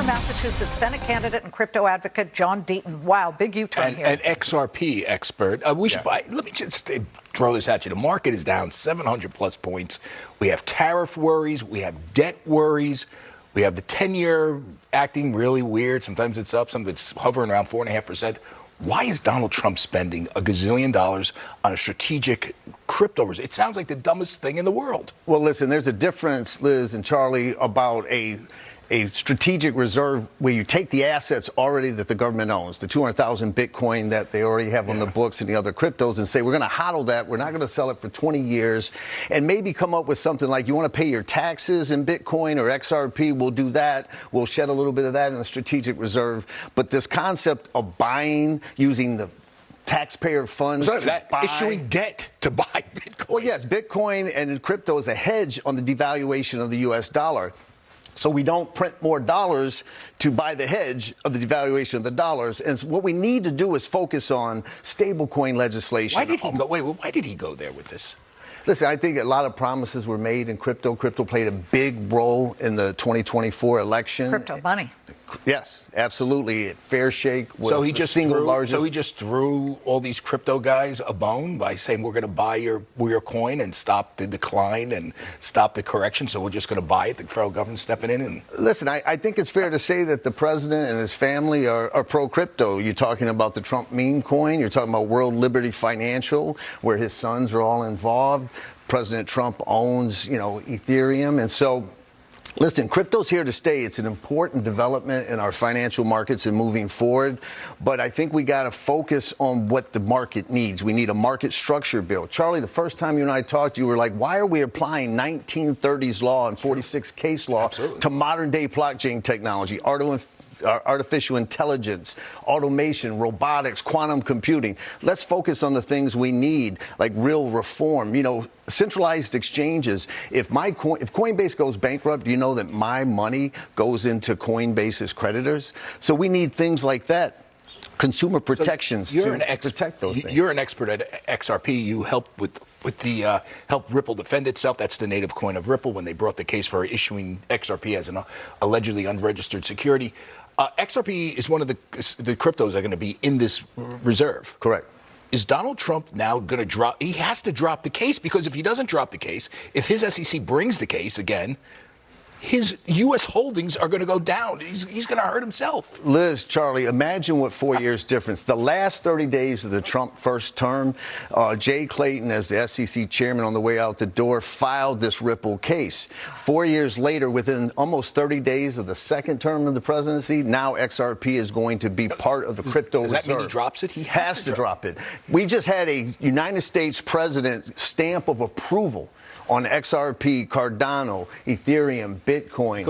Massachusetts Senate candidate and crypto advocate John Deaton. Wow, big U-turn here. An XRP expert. Let me just throw this at you. The market is down 700 plus points. We have tariff worries. We have debt worries. We have the 10-year acting really weird. Sometimes it's up, sometimes it's hovering around 4.5%. Why is Donald Trump spending $1 gazillion on a strategic crypto reserve? It sounds like the dumbest thing in the world. Well, listen, there's a difference, Liz and Charlie, about a strategic reserve where you take the assets already that the government owns, the 200,000 Bitcoin that they already have on the books and the other cryptos, and say, we're going to hodl that. We're not going to sell it for 20 years, and maybe come up with something like, you want to pay your taxes in Bitcoin or XRP, we'll do that. We'll shed a little bit of that in the strategic reserve. But this concept of buying, using the taxpayer funds to buy, issuing debt to buy Bitcoin. Well, yes, Bitcoin and crypto is a hedge on the devaluation of the U.S. dollar. So we don't print more dollars to buy the hedge of the devaluation of the dollars. And what we need to do is focus on stablecoin legislation. Why did he go there with this? Listen, I think a lot of promises were made in crypto. Crypto played a big role in the 2024 election. Crypto money. Yes, absolutely. Fair Shake was the single largest. So he just threw all these crypto guys a bone by saying, we're going to buy your coin and stop the decline and stop the correction. So we're just going to buy it. The federal government stepping in. And listen, I think it's fair to say that the president and his family are pro-crypto. You're talking about the Trump meme coin. You're talking about World Liberty Financial, where his sons are all involved. President Trump owns, Ethereum. And so, listen, crypto's here to stay. It's an important development in our financial markets and moving forward. But I think we got to focus on what the market needs. We need a market structure bill. Charlie, the first time you and I talked, you were like, why are we applying 1930s law and 46 case law to modern day blockchain technology, artificial intelligence, automation, robotics, quantum computing? Let's focus on the things we need, like real reform, centralized exchanges. If Coinbase goes bankrupt, do you know that my money goes into Coinbase's creditors? So we need things like that. Consumer protections to protect those things. You're an expert at XRP. You help help Ripple defend itself. That's the native coin of Ripple when they brought the case for issuing XRP as an allegedly unregistered security. XRP is one of the cryptos that are going to be in this reserve. Correct. Is Donald Trump now going to drop? He has to drop the case, because if he doesn't drop the case, if his SEC brings the case again, his U.S. holdings are going to go down. He's going to hurt himself. Liz, Charlie, imagine what 4 years difference. The last 30 days of the Trump first term, Jay Clayton, as the SEC chairman on the way out the door, filed this Ripple case. 4 years later, within almost 30 days of the second term of the presidency, now XRP is going to be part of the crypto reserve. Does that mean he drops it? He has to drop it. We just had a United States president stamp of approval on XRP, Cardano, Ethereum, Bitcoin.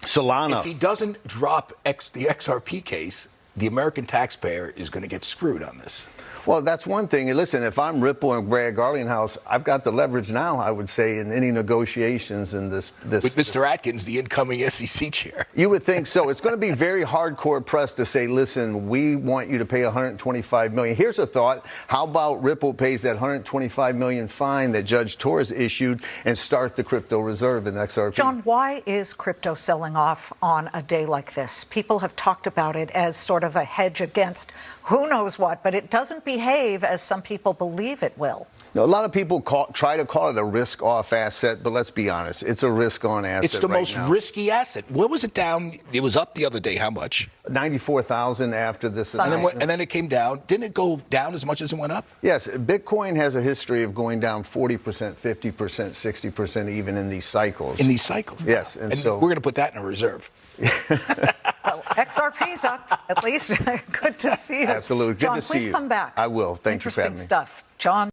Solana. If he doesn't drop the XRP case, the American taxpayer is going to get screwed on this. Well, that's one thing. And listen, if I'm Ripple and Brad Garlinghouse, I've got the leverage now, I would say, in any negotiations in this. With Mr. Atkins, the incoming SEC chair. You would think so. It's going to be very hardcore press to say, listen, we want you to pay $125 million. Here's a thought. How about Ripple pays that $125 million fine that Judge Torres issued and start the crypto reserve in XRP? John, why is crypto selling off on a day like this? People have talked about it as sort of a hedge against who knows what, but it doesn't behave as some people believe it will. Now, a lot of people try to call it a risk-off asset, but let's be honest, it's a risk-on asset. It's the most risky asset. What was it down? It was up the other day. How much? 94,000 after this. And then it came down. Didn't it go down as much as it went up? Yes. Bitcoin has a history of going down 40%, 50%, 60%, even in these cycles. In these cycles? Yes. And so we're going to put that in a reserve. Well, XRP's up, at least. Good to see you. Absolutely. Good John, to see you. Please come back. I will. Thank you for having me. Interesting stuff. John.